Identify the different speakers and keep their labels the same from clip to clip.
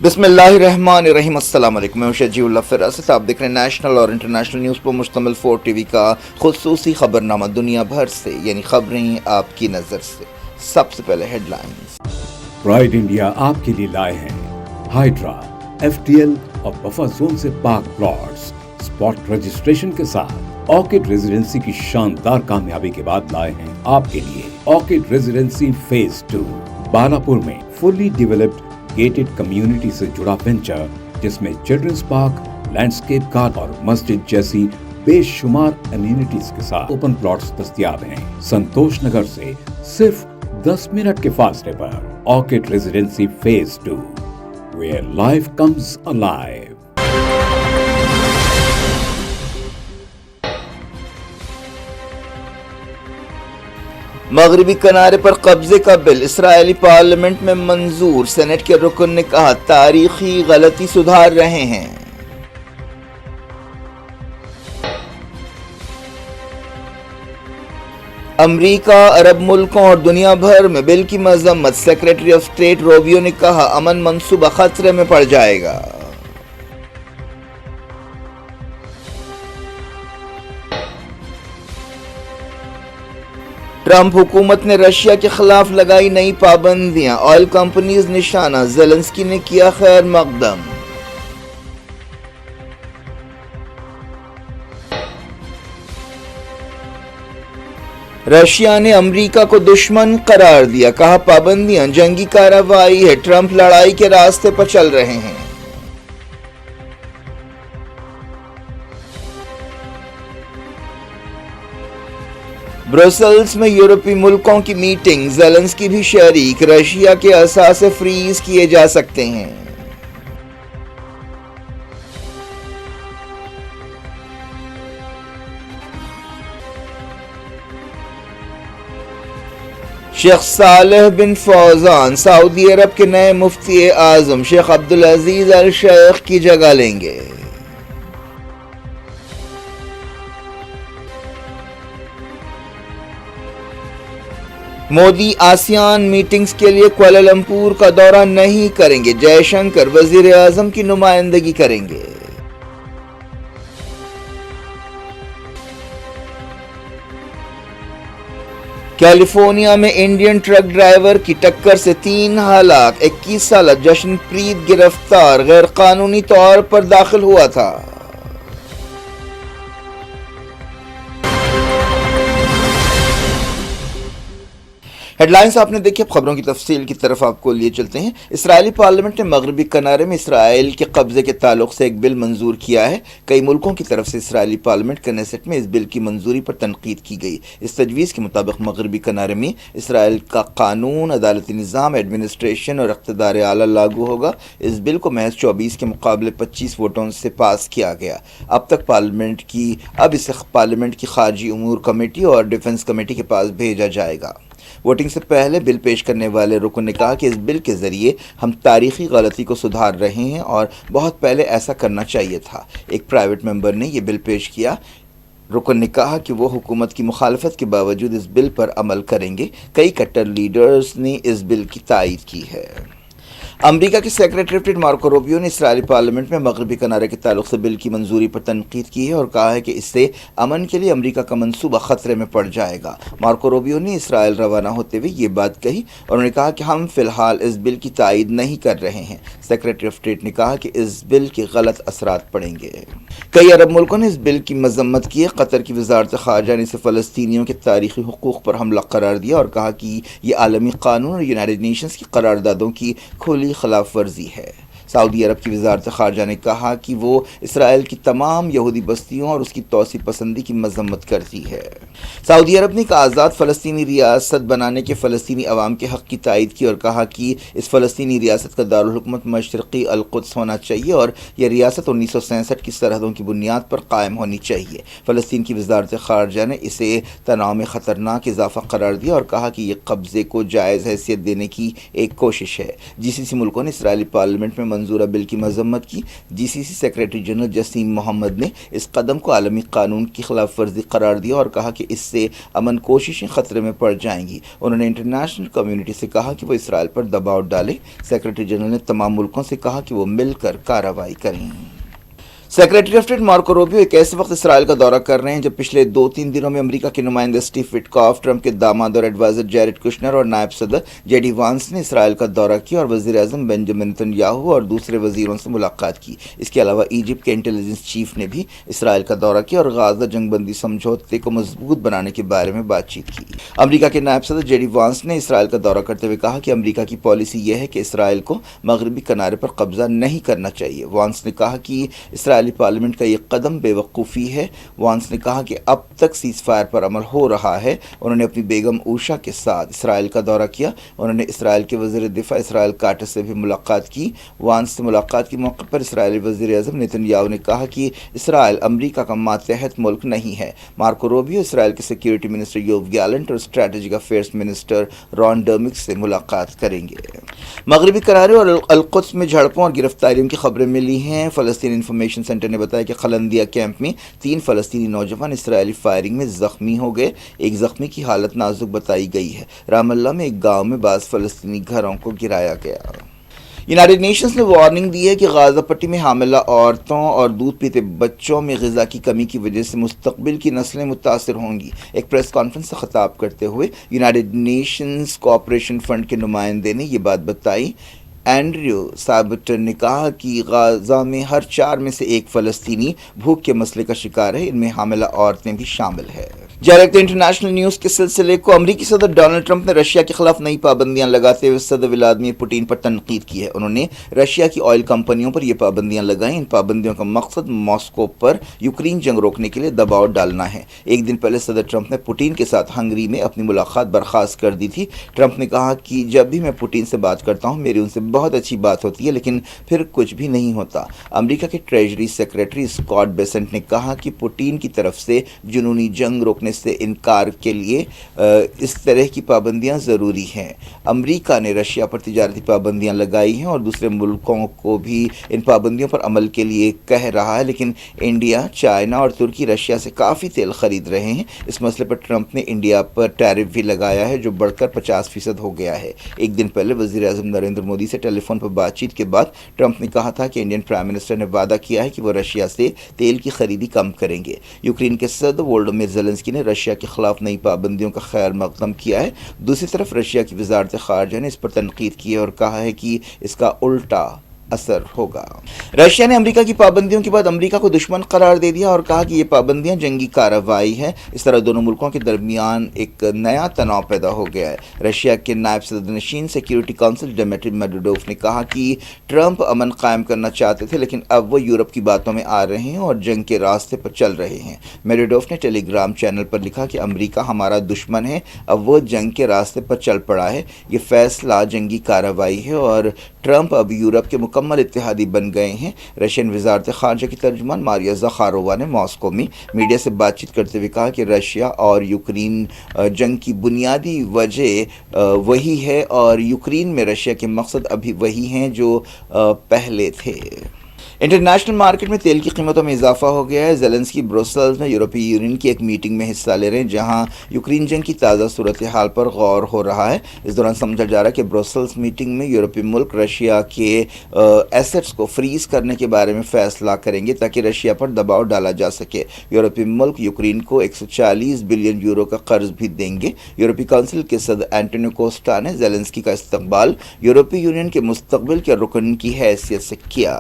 Speaker 1: बिस्मिल्लाहिर्रहमानिर्रहीम। अस्सलाम वालेकुम। मैं शजीउ उल्लाह फिरासत। आप देख रहे हैं नेशनल और इंटरनेशनल न्यूज़ पर मुश्तमिल 4 टीवी का खुसूसी खबरनामा दुनिया भर से, यानी खबरें आपकी नज़र से। सबसे पहले हेडलाइंस।
Speaker 2: प्राइड इंडिया आपके लिए लाए हैं हाइड्रा, एफटीएल और बफर जोन से पाक प्लॉट्स स्पॉट रजिस्ट्रेशन के साथ। ऑर्किड रेजिडेंसी की शानदार कामयाबी के बाद लाए हैं आपके लिए ऑर्किड रेजिडेंसी फेज 2 बालापुर में फुल्ली डेवलप्ड गेटेड कम्युनिटी से जुड़ा वेंचर, जिसमें चिल्ड्रंस पार्क, लैंडस्केप गार्डन और मस्जिद जैसी बेशुमार एमिनिटीज के साथ ओपन प्लॉट्स दस्तयाब हैं। संतोष नगर से सिर्फ 10 मिनट के फासले पर orchid residency phase 2, where life comes alive.
Speaker 1: मगरबी किनारे पर कब्जे का बिल इसराइली पार्लियामेंट में मंजूर। सेनेट के रुकन ने कहा तारीखी गलती सुधार रहे हैं। अमेरिका, अरब मुल्कों और दुनिया भर में बिल की मजम्मत। सेक्रेटरी ऑफ स्टेट रूबियो ने कहा अमन मंसूबा खतरे में पड़ जाएगा। ट्रंप हुकूमत ने रशिया के खिलाफ लगाई नई पाबंदियां। ऑयल कंपनीज निशाना। ज़ेलेंस्की ने किया खैर मकदम। रशिया ने अमेरिका को दुश्मन करार दिया। कहा पाबंदियां जंगी कार्रवाई है। ट्रंप लड़ाई के रास्ते पर चल रहे हैं। ब्रसेल्स में यूरोपीय मुल्कों की मीटिंग। ज़ेलेंस्की भी शरीक। रशिया के असासे फ्रीज किए जा सकते हैं। शेख सालेह बिन फौजान सऊदी अरब के नए मुफ्ती आजम शेख अब्दुल अजीज अल शेख की जगह लेंगे। मोदी आसियान मीटिंग्स के लिए कुआलालंपुर का दौरा नहीं करेंगे। जयशंकर वजीर आजम की नुमाइंदगी करेंगे। कैलिफोर्निया में इंडियन ट्रक ड्राइवर की टक्कर से 3 हलाक। 21 साल जशनप्रीत गिरफ्तार। गैर कानूनी तौर पर दाखिल हुआ था। हेडलाइंस आपने देखी। अब खबरों की तफसील की तरफ आपको लिए चलते हैं। इसराइली पार्लियामेंट ने मगरबी किनारे में इसराइल के कब्जे के ताल्लुक से एक बिल मंजूर किया है। कई मुल्कों की तरफ से इसराइली पार्लियामेंट कनेसेट में इस बिल की मंजूरी पर तनकीद की गई। इस तजवीज़ के मुताबिक मगरबी किनारे में इसराइल का कानून, अदालती निज़ाम, एडमिनिस्ट्रेशन और इक़्तिदार आला लागू होगा। इस बिल को महज 24 के मुकाबले 25 वोटों से पास किया गया। अब इसे पार्लियामेंट की खारजी उमूर कमेटी और डिफेंस कमेटी के पास भेजा जाएगा। वोटिंग से पहले बिल पेश करने वाले रुकन ने कहा कि इस बिल के ज़रिए हम तारीखी गलती को सुधार रहे हैं और बहुत पहले ऐसा करना चाहिए था। एक प्राइवेट मेंबर ने यह बिल पेश किया। रुकन ने कहा कि वो हुकूमत की मुखालफत के बावजूद इस बिल पर अमल करेंगे। कई कट्टर लीडर्स ने इस बिल की तायीद की है। अमेरिका के secretary of state Marco Rubio ने इसराइली पार्लियामेंट में मगरबी किनारे के ताल्लुक से बिल की मंजूरी पर तनकीद की है और कहा है कि इससे अमन के लिए अमेरिका का मंसूबा खतरे में पड़ जाएगा। मार्को रूबियो ने इसराइल रवाना होते हुए ये बात कही और उन्होंने कहा कि हम फिलहाल इस बिल की तायीद नहीं कर रहे हैं। सेक्रेटरी ऑफ स्टेट ने कहा कि इस बिल के गलत असरात पड़ेंगे। कई अरब मुल्कों ने इस बिल की मजम्मत की है। कतर की वजारत ख़ारजा ने इसे फ़लस्तीनियों के तारीखी हुकूक़ पर हमला करार दिया और कहा कि ये आलमी कानून और यूनाइटेड नेशंस की करारदादों की खुली खिलाफ वर्जी है। सऊदी अरब की वजारत ख़ारजा ने कहा कि वो इसराइल की तमाम यहूदी बस्तियों और उसकी तोसी पसंदी की मजम्मत करती है। सऊदी अरब ने एक आज़ाद फ़लस्तीनी रियासत बनाने के फ़लस्तीनी अवाम के हक़ की तायीद की और कहा कि इस फ़लस्तीनी रियासत का दारुल हुकूमत मशरक़ी अल-कुद्स होना चाहिए और यह रियासत 1967 की सरहदों की बुनियाद पर कायम होनी चाहिए। फ़लस्तीन की वजारत ख़ारजा ने इसे तनाव में ख़तरनाक इजाफ़ा करार दिया और कहा कि यह कब्ज़े को जायज़ हैसियत देने की एक कोशिश है। GCC मुल्कों ने इसराइली पार्लियामेंट में منظورہ بل کی مذمت کی۔ جی سی سی سیکریٹری جنرل جسیم محمد نے اس قدم کو عالمی قانون کی خلاف ورزی قرار دیا اور کہا کہ اس سے امن کوششیں خطرے میں پڑ جائیں گی۔ انہوں نے انٹرنیشنل کمیونٹی سے کہا کہ وہ اسرائیل پر دباؤ ڈالے۔ سیکریٹری جنرل نے تمام ملکوں سے کہا کہ وہ مل کر کارروائی کریں۔ Secretary of state Marco Rubio ایک ایسے وقت اسرائیل کا دورہ کر رہے ہیں جب پچھلے 2-3 دنوں میں امریکہ کے نمائندے اسٹیو وٹکاف، ٹرمپ کے داماد اور ایڈوائزر جیریڈ کشنر اور نائب صدر جے ڈی وانس نے اسرائیل کا دورہ کیا اور وزیر اعظم بنجمن نتنیاہو اور دوسرے وزیروں سے ملاقات کی۔ اس کے علاوہ ایجپٹ کے انٹیلیجنس چیف نے بھی اسرائیل کا دورہ کیا اور غازہ جنگ بندی سمجھوتے کو مضبوط بنانے کے بارے میں بات چیت کی۔ امریکہ کے نائب صدر جے ڈی وانس نے اسرائیل کا دورہ کرتے ہوئے کہا کہ امریکہ کی پالیسی یہ ہے کہ اسرائیل کو مغربی کنارے پر قبضہ نہیں کرنا چاہیے۔ وانس نے کہا کہ اسرائیلی پارلیمنٹ کا یہ قدم بے وقوفی ہے۔ وانس نے کہا کہ اب تک سیز فائر پر عمل ہو رہا ہے۔ انہوں نے اپنی بیگم اوشا کے ساتھ اسرائیل کا دورہ کیا۔ انہوں نے اسرائیل کے وزیر دفاع اسرائیل کاٹس سے بھی ملاقات کی۔ وانس سے ملاقات کے موقع پر اسرائیلی وزیر اعظم نتنیاہو نے کہا کہ اسرائیل امریکہ کا ماتحت ملک نہیں ہے۔ مارکو روبیو اسرائیل کے سیکیورٹی منسٹر یوو گیلنٹ اور اسٹریٹجک افیئرز منسٹر رون ڈرمکس سے ملاقات کریں گے۔ مغربی کنارے اور القدس میں جھڑپوں اور گرفتاریوں کی خبریں ملی ہیں۔ فلسطین انفارمیشن سینٹر نے بتایا کہ قلندیہ کیمپ میں 3 فلسطینی نوجوان اسرائیلی فائرنگ میں زخمی ہو گئے۔ ایک زخمی کی حالت نازک بتائی گئی ہے۔ رام اللہ میں ایک گاؤں میں بعض فلسطینی گھروں کو گرایا گیا۔ یونائیٹڈ نیشنز نے وارننگ دی ہے کہ غازہ پٹی میں حاملہ عورتوں اور دودھ پیتے بچوں میں غذا کی کمی کی وجہ سے مستقبل کی نسلیں متاثر ہوں گی۔ ایک پریس کانفرنس سے خطاب کرتے ہوئے یونائیٹڈ نیشنز کوآپریشن فنڈ کے نمائندے نے یہ بات بتائی۔ اینڈریو سابٹن نے کہا کہ غزہ میں ہر 4 میں سے 1 فلسطینی بھوک کے مسئلے کا شکار ہے، ان میں حاملہ عورتیں بھی شامل ہیں۔ جاری رکھتے انٹرنیشنل نیوز کے سلسلے کو، امریکی صدر ڈونلڈ ٹرمپ نے رشیا کے خلاف نئی پابندیاں لگاتے ہوئے صدر ولادیمیر پوٹین پر تنقید کی ہے۔ انہوں نے رشیا کی آئل کمپنیوں پر یہ پابندیاں لگائیں۔ ان پابندیوں کا مقصد ماسکو پر یوکرین جنگ روکنے کے لیے دباؤ ڈالنا ہے۔ ایک دن پہلے صدر ٹرمپ نے پوٹین کے ساتھ ہنگری میں اپنی ملاقات برخاست کر دی تھی۔ ٹرمپ نے کہا کہ جب بھی میں پوٹین سے بات کرتا ہوں میری ان سے بہت اچھی بات ہوتی ہے لیکن پھر کچھ بھی نہیں ہوتا۔ امریکہ کے ٹریجری سیکریٹری اسکاٹ بیسنٹ نے کہا کہ پوٹین کی طرف سے جنونی جنگ روکنے سے انکار کے لیے اس طرح کی پابندیاں ضروری ہیں۔ امریکہ نے رشیا پر تجارتی پابندیاں لگائی ہیں اور دوسرے ملکوں کو بھی ان پابندیوں پر عمل کے لیے کہہ رہا ہے، لیکن انڈیا، چائنا اور ترکی رشیا سے کافی تیل خرید رہے ہیں۔ اس مسئلے پر ٹرمپ نے انڈیا پر ٹیرف بھی لگایا ہے جو بڑھ کر 50% ہو گیا ہے۔ ایک دن پہلے وزیر اعظم نریندر مودی سے ٹیلی فون پر بات چیت کے بعد ٹرمپ نے کہا تھا کہ انڈین پرائم منسٹر نے وعدہ کیا ہے کہ وہ رشیا سے تیل کی خریدی کم کریں گے۔ یوکرین کے صدر وولودیمیر زیلنسکی نے رشیا کے خلاف نئی پابندیوں کا خیر مقدم کیا ہے۔ دوسری طرف رشیا کی وزارت خارجہ نے اس پر تنقید کی ہے اور کہا ہے کہ اس کا الٹا اثر ہوگا۔ رشیا نے امریکہ کی پابندیوں کے بعد امریکہ کو دشمن قرار دے دیا اور کہا کہ یہ پابندیاں جنگی کارروائی ہے۔ اس طرح دونوں ملکوں کے درمیان ایک نیا تناؤ پیدا ہو گیا ہے۔ رشیا کے نائب صدر نشین سیکیورٹی کونسل ڈمیٹری میڈویڈوف نے کہا کہ ٹرمپ امن قائم کرنا چاہتے تھے لیکن اب وہ یورپ کی باتوں میں آ رہے ہیں اور جنگ کے راستے پر چل رہے ہیں۔ میڈویڈوف نے ٹیلی گرام چینل پر لکھا کہ امریکہ ہمارا دشمن ہے، اب وہ جنگ کے راستے پر چل پڑا ہے۔ یہ فیصلہ جنگی کارروائی ہے اور ٹرمپ اب یورپ کے مکمل اتحادی بن گئے ہیں۔ رشین وزارت خارجہ کی ترجمان ماریا زخارووا نے ماسکو میں میڈیا سے بات چیت کرتے ہوئے کہا کہ رشیا اور یوکرین جنگ کی بنیادی وجہ وہی ہے اور یوکرین میں رشیا کے مقصد ابھی وہی ہیں جو پہلے تھے۔ انٹرنیشنل مارکیٹ میں تیل کی قیمتوں میں اضافہ ہو گیا ہے۔ زیلنسکی بروسلز میں یورپی یونین کی ایک میٹنگ میں حصہ لے رہے ہیں جہاں یوکرین جنگ کی تازہ صورتحال پر غور ہو رہا ہے۔ اس دوران سمجھا جا رہا ہے کہ بروسلز میٹنگ میں یورپی ملک رشیا کے ایسٹس کو فریز کرنے کے بارے میں فیصلہ کریں گے تاکہ رشیا پر دباؤ ڈالا جا سکے۔ یورپی ملک یوکرین کو 140 بلین یورو کا قرض بھی دیں گے۔ یورپی کونسل کے صدر اینٹونیو کوسٹا نے زیلنسکی کا استقبال یورپی یونین کے مستقبل کے رکن کی حیثیت سے کیا۔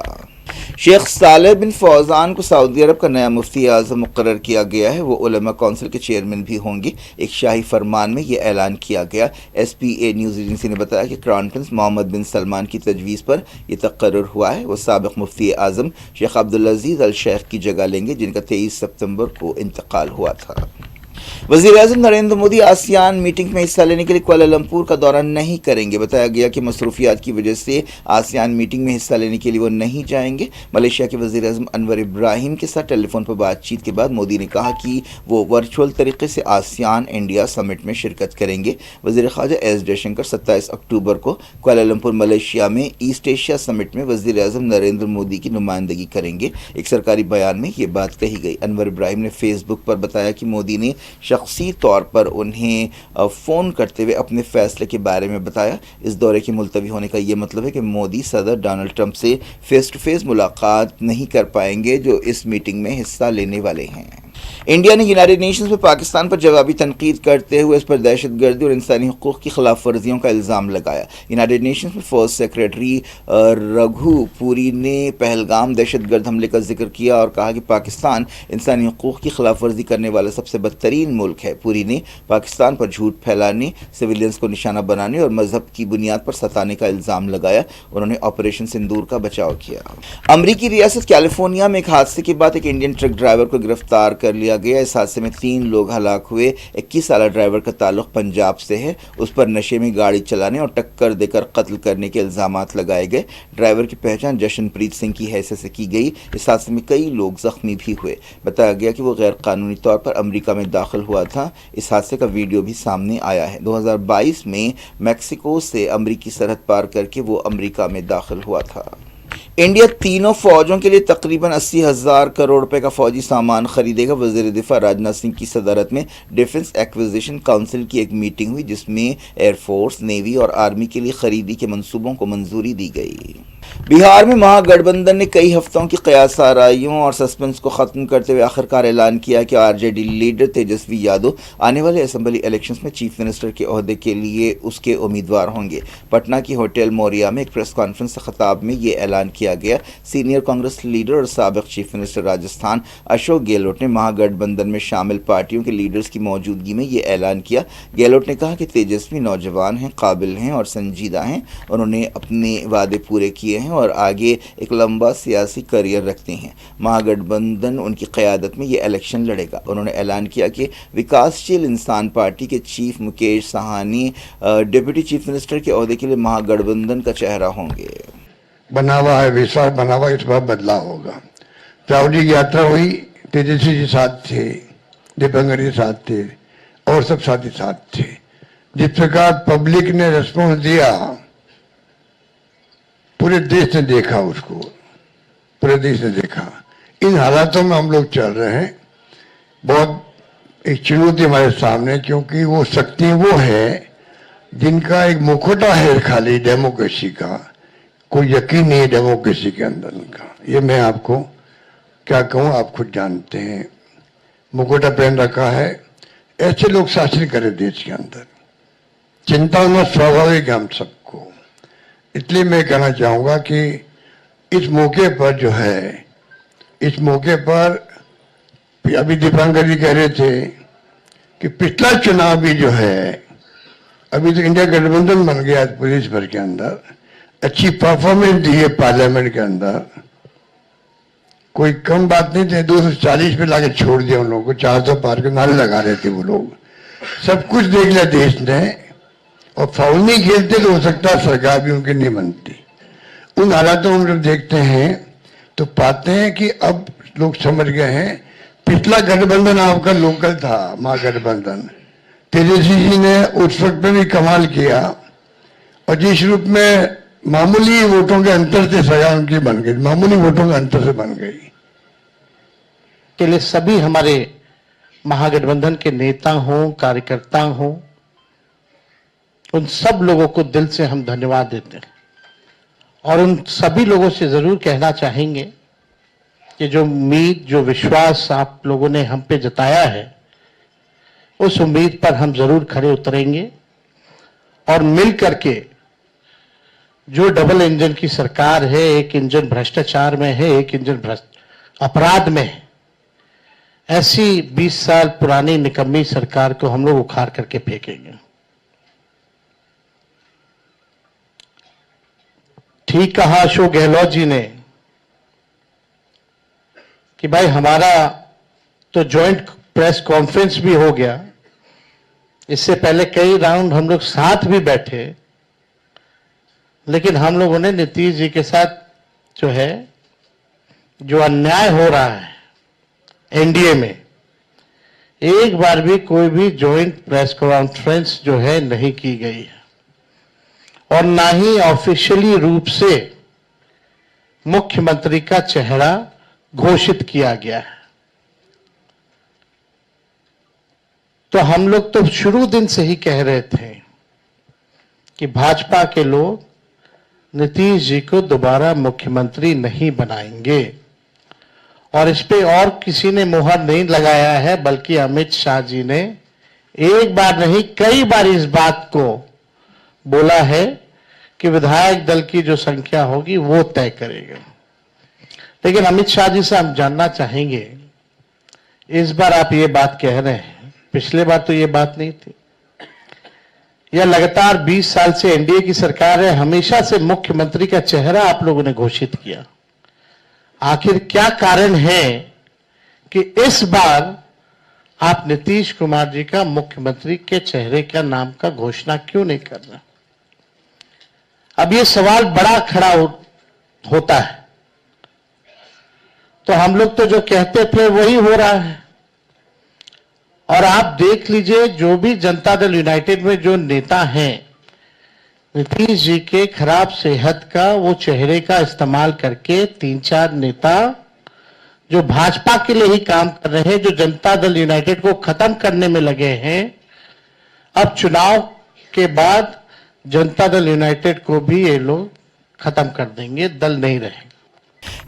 Speaker 1: شیخ صالح بن فوزان کو سعودی عرب کا نیا مفتی اعظم مقرر کیا گیا ہے۔ وہ علماء کونسل کے چیئرمین بھی ہوں گے۔ ایک شاہی فرمان میں یہ اعلان کیا گیا۔ S P a news agency نے بتایا کہ کراؤن پرنس محمد بن سلمان کی تجویز پر یہ تقرر ہوا ہے۔ وہ سابق مفتی اعظم شیخ عبدالعزیز الشیخ کی جگہ لیں گے جن کا 23 ستمبر کو انتقال ہوا تھا۔ वज़ीर-ए-आज़म नरेंद्र मोदी आसियान मीटिंग में हिस्सा लेने के लिए कुआलालंपुर का दौरा नहीं करेंगे। बताया गया कि मसरूफियात की वजह से आसियान मीटिंग में हिस्सा लेने के लिए वो नहीं जाएंगे। मलेशिया के वज़ीर-ए-आज़म अनवर इब्राहिम के साथ टेलीफोन पर बातचीत के बाद मोदी ने कहा कि वो वर्चुअल तरीके से आसियान इंडिया समिट में शिरकत करेंगे। वज़ीर ख़ारजा एस जयशंकर 27 अक्टूबर को कुआलालंपुर मलेशिया में ईस्ट एशिया समिट में वज़ीर-ए-आज़म नरेंद्र मोदी की नुमाइंदगी करेंगे। एक सरकारी बयान में ये बात कही गई। अनवर इब्राहिम ने फेसबुक पर बताया कि मोदी ने शख्सी तौर पर उन्हें फ़ोन करते हुए अपने फ़ैसले के बारे में बताया। इस दौरे के मुलतवी होने का ये मतलब है कि मोदी सदर डोनाल्ड ट्रंप से फ़ेस टू फ़ेस मुलाकात नहीं कर पाएंगे, जो इस मीटिंग में हिस्सा लेने वाले हैं। इंडिया ने यूनाइटेड नेशंस में पाकिस्तान पर जवाबी तनकीद करते हुए इस पर दहशतगर्दी और इंसानी हुकूक की खिलाफ वर्जियों का इल्ज़ाम लगाया। यूनाइटेड नेशंस में फर्स्ट सेक्रेटरी रघु पुरी ने पहलगाम दहशतगर्द हमले का जिक्र किया और कहा कि पाकिस्तान इंसानी हुकूक की खिलाफ वर्जी करने वाला सबसे बदतरीन मुल्क है। पुरी ने पाकिस्तान पर झूठ फैलाने, सिविलियंस को निशाना बनाने और मजहब की बुनियाद पर सताने का इल्ज़ाम लगाया। उन्होंने ऑपरेशन सिंदूर का बचाव किया। अमरीकी रियासत कैलिफोर्निया में एक हादसे के बाद एक इंडियन ट्रक ड्राइवर को गिरफ्तार कर लिया गया। इस हादसे में 3 लोग हलाक हुए। 21 साल ड्राइवर का ताल्लुक पंजाब से है। उस पर नशे में गाड़ी चलाने और टक्कर देकर कत्ल करने के इल्ज़ामात लगाए गए। ड्राइवर की पहचान जशनप्रीत सिंह की हैसियत से की गई। इस हादसे में कई लोग जख्मी भी हुए। बताया गया कि वो गैर कानूनी तौर पर अमेरिका में दाखिल हुआ था। इस हादसे का वीडियो भी सामने आया है। 2022 में मैक्सिको से अमरीकी सरहद पार करके वो अमेरिका में दाखिल हुआ था। इंडिया तीनों फौजों के लिए तकरीबन 80,000 करोड़ रुपए का फौजी सामान खरीदेगा। वज़ीर दिफा राजनाथ सिंह की सदारत में डिफेंस एक्विजिशन काउंसिल की एक मीटिंग हुई, जिसमें एयरफोर्स, नेवी और आर्मी के लिए खरीदी के मंसूबों को मंजूरी दी गई। बिहार में महागठबंधन ने कई हफ्तों की कयास आराइयों और सस्पेंस को ख़त्म करते हुए आखिरकार ऐलान किया कि आरजेडी लीडर तेजस्वी यादव आने वाले असेंबली इलेक्शंस में चीफ मिनिस्टर के ओहदे के लिए उसके उम्मीदवार होंगे। पटना की होटल मोरिया में एक प्रेस कॉन्फ्रेंस से खिताब में ये ऐलान किया गया। सीनियर कांग्रेस लीडर और साबिक चीफ मिनिस्टर राजस्थान अशोक गहलोत ने महागठबंधन में शामिल पार्टियों के लीडर्स की मौजूदगी में ये ऐलान किया। गहलोत ने कहा कि तेजस्वी नौजवान हैं, काबिल हैं और संजीदा हैं। उन्होंने अपने वादे पूरे किए हैं और आगे एक लंबा सियासी करियर रखते हैं। महागठबंधन उनकी क़यादत में ये इलेक्शन लड़ेगा। उन्होंने ऐलान किया कि विकासशील इंसान पार्टी के chief Mukesh Sahni deputy chief minister के ओहदे के लिए महागठबंधन का चेहरा होंगे।
Speaker 3: बना हुआ है, विश्वास बना हुआ, इस बार बदलाव होगा। राहुल की यात्रा हुई, तेजस्वी जी साथ थे, दीपंकर जी साथ थे और सब साथी साथ थे। जिस प्रकार पब्लिक ने रिस्पॉन्स दिया, पूरे देश ने देखा उसको, पूरे देश ने देखा। इन हालातों में हम लोग चल रहे हैं। बहुत एक चुनौती हमारे सामने, क्योंकि वो शक्ति वो है जिनका एक मुखौटा है खाली डेमोक्रेसी का, कोई यकीन नहीं है डेमोक्रेसी के अंदर उनका। ये मैं आपको क्या कहूँ, आप खुद जानते हैं। मुखौटा पहन रखा है, ऐसे लोग शासन करे देश के अंदर। चिंता होना स्वाभाविक है हम सबको। इसलिए मैं कहना चाहूंगा कि इस मौके पर जो है, इस मौके पर अभी दीपांकर जी कह रहे थे कि पिछला चुनाव भी जो है, अभी तो इंडिया गठबंधन बन गया प्रदेश भर के अंदर, अच्छी परफॉर्मेंस दी है पार्लियामेंट के अंदर। कोई कम बात नहीं थे, 240 पे लाके छोड़ दिया उन लोगों को। 400 पार के नारे लगा रहे थे वो लोग। सब कुछ देख लिया देश ने, और फाउल नहीं खेलते तो हो सकता है सरकार भी उनकी नहीं बनती। उन हालातों में हम जब देखते हैं तो पाते हैं कि अब लोग समझ गए हैं। पिछला गठबंधन आपका लोकल था, महागठबंधन। तेजस्वी जी ने उस वक्त में भी कमाल किया, और जिस रूप में मामूली वोटों के अंतर से सजा उनकी बन गई, मामूली वोटों के अंतर से बन गई।
Speaker 4: के लिए सभी हमारे महागठबंधन के नेता हों, कार्यकर्ता हों, उन सब लोगों को दिल से हम धन्यवाद देते हैं। और उन सभी लोगों से जरूर कहना चाहेंगे कि जो उम्मीद, जो विश्वास आप लोगों ने हम पे जताया है, उस उम्मीद पर हम जरूर खड़े उतरेंगे और मिल करके जो डबल इंजन की सरकार है, एक इंजन भ्रष्टाचार में है, एक इंजन अपराध में है, ऐसी 20 साल पुरानी निकम्मी सरकार को हम लोग उखाड़ करके फेंकेंगे। ठीक कहा अशोक गहलोत जी ने कि भाई हमारा तो जॉइंट प्रेस कॉन्फ्रेंस भी हो गया, इससे पहले कई राउंड हम लोग साथ भी बैठे, लेकिन हम लोगों ने नीतीश जी के साथ जो है, जो अन्याय हो रहा है एनडीए में, एक बार भी कोई भी जॉइंट प्रेस कॉन्फ्रेंस जो है नहीं की गई है, और ना ही ऑफिशियली रूप से मुख्यमंत्री का चेहरा घोषित किया गया है। तो हम लोग तो शुरू दिन से ही कह रहे थे कि भाजपा के लोग नीतीश जी को दोबारा मुख्यमंत्री नहीं बनाएंगे, और इस पे और किसी ने मुहर नहीं लगाया है, बल्कि अमित शाह जी ने एक बार नहीं कई बार इस बात को बोला है कि विधायक दल की जो संख्या होगी वो तय करेगा। लेकिन अमित शाह जी से हम जानना चाहेंगे, इस बार आप ये बात कह रहे हैं, पिछले बार तो ये बात नहीं थी। यह लगातार 20 साल से एनडीए की सरकार है, हमेशा से मुख्यमंत्री का चेहरा आप लोगों ने घोषित किया। आखिर क्या कारण है कि इस बार आप नीतीश कुमार जी का मुख्यमंत्री के चेहरे का नाम का घोषणा क्यों नहीं कर रहे? अब ये सवाल बड़ा खड़ा होता है। तो हम लोग तो जो कहते थे वही हो रहा है, और आप देख लीजिए जो भी जनता दल यूनाइटेड में जो नेता हैं, नीतीश जी के खराब सेहत का वो चेहरे का इस्तेमाल करके 3-4 नेता जो भाजपा के लिए ही काम कर रहे हैं, जो जनता दल यूनाइटेड को खत्म करने में लगे हैं, अब चुनाव के बाद जनता दल यूनाइटेड को भी ये लोग खत्म कर देंगे, दल नहीं रहेगा।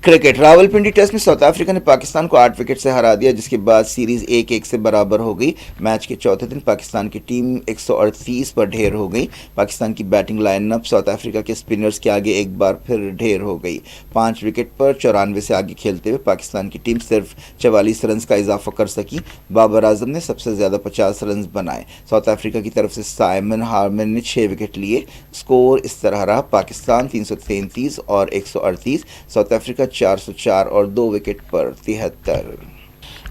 Speaker 1: क्रिकेट रावलपिंडी टेस्ट में साउथ अफ्रीका ने पाकिस्तान को 8 विकेट से हरा दिया, जिसके बाद सीरीज 1-1 से बराबर हो गई। मैच के चौथे दिन पाकिस्तान की टीम 138 पर ढेर हो गई। पाकिस्तान की बैटिंग लाइनअप साउथ अफ्रीका के स्पिनर्स के आगे एक बार फिर ढेर हो गई। 5 विकेट पर 94 से आगे खेलते हुए पाकिस्तान की टीम सिर्फ 44 रन का इजाफा कर सकी। बाबर आजम ने सबसे ज्यादा 50 रन बनाए। साउथ अफ्रीका की तरफ से साइमन हार्मन ने 6 विकेट लिए। स्कोर इस तरह रहा: पाकिस्तान 333 और 138, साउथ अफ्रीका 404 और 2 विकेट पर 73।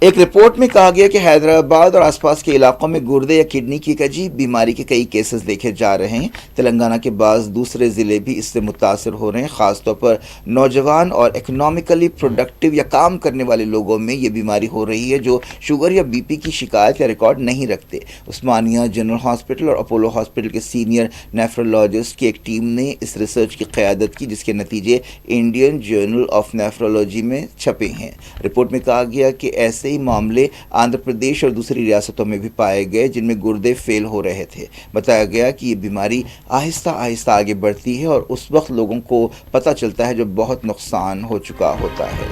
Speaker 1: एक रिपोर्ट में कहा गया कि हैदराबाद और आसपास के इलाकों में गुर्दे या किडनी की एक अजीब बीमारी के कई केसेस देखे जा रहे हैं। तेलंगाना के बाद दूसरे ज़िले भी इससे मुतासर हो रहे हैं। ख़ासतौर पर नौजवान और इकोनॉमिकली प्रोडक्टिव या काम करने वाले लोगों में ये बीमारी हो रही है, जो शुगर या बीपी की शिकायत या रिकॉर्ड नहीं रखते। उस्मानिया जनरल हॉस्पिटल और अपोलो हॉस्पिटल के सीनियर नेफ्रोलॉजिस्ट की एक टीम ने इस रिसर्च की क़यादत की, जिसके नतीजे इंडियन जर्नल ऑफ नेफ्रोलॉजी में छपे हैं। रिपोर्ट में कहा गया कि ऐसे ही मामले आंध्र प्रदेश और दूसरी रियासतों में भी पाए गए, जिनमें गुर्दे फेल हो रहे थे। बताया गया कि ये बीमारी आहिस्ता आहिस्ता आगे बढ़ती है और उस वक्त लोगों को पता चलता है जब बहुत नुकसान हो चुका होता है।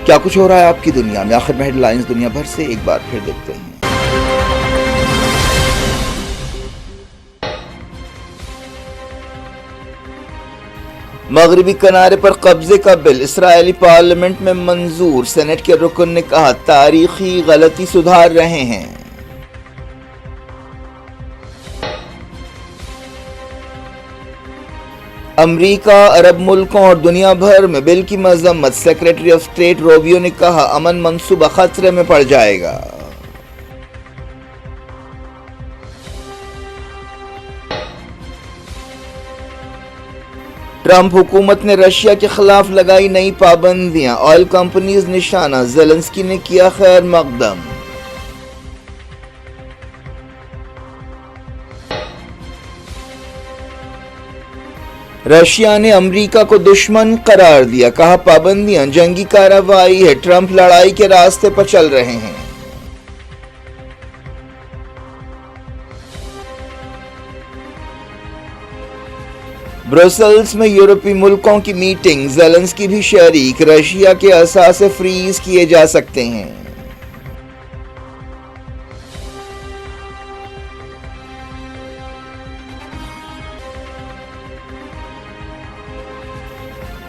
Speaker 1: क्या कुछ हो रहा है आपकी दुनिया में? आखिर में हेडलाइंस दुनिया भर से एक बार फिर देखते हैं। मगरबी किनारे पर कब्जे का बिल इस्राएली पार्लियामेंट में मंजूर। सेनेट के रुकन ने कहा तारीखी गलती सुधार रहे हैं। अमेरिका, अरब मुल्कों और दुनिया भर में बिल की मजम्मत। सेक्रेटरी ऑफ स्टेट रोबियो ने कहा अमन मंसूबा खतरे में पड़ जाएगा। ट्रंप हुकूमत ने रशिया के खिलाफ लगाई नई पाबंदियां। ऑयल कंपनीज निशाना। ज़ेलेंस्की ने किया खैर मकदम। रशिया ने अमेरिका को दुश्मन करार दिया। कहा पाबंदियां जंगी कार्रवाई है। ट्रंप लड़ाई के रास्ते पर चल रहे हैं। ब्रसेल्स में यूरोपीय मुल्कों की मीटिंग। ज़ेलेंस्की भी शरीक। रशिया के असासे फ्रीज किए जा सकते हैं।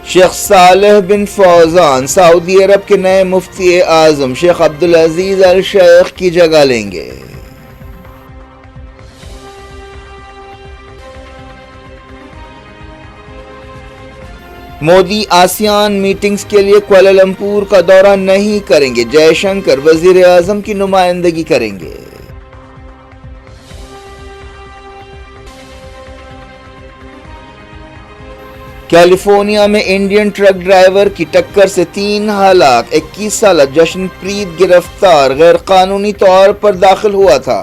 Speaker 1: शेख सालेह बिन फौजान सऊदी अरब के नए मुफ्ती आजम शेख अब्दुल अजीज अल शेख की जगह लेंगे। मोदी आसियान मीटिंग्स के लिए कुआलालंपुर का दौरा नहीं करेंगे, जयशंकर वजीर आजम की नुमाइंदगी करेंगे। कैलिफोर्निया में इंडियन ट्रक ड्राइवर की टक्कर से 3 हलाक, 21 साल जशनप्रीत गिरफ्तार, गैर कानूनी तौर पर दाखिल हुआ था।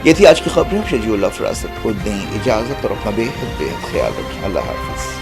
Speaker 1: ये थी आज की खबरें। शजीउल्लाह फरासत को दें इजाजत और अपना बेहद ख्याल रखें। अल्लाह हाफिज।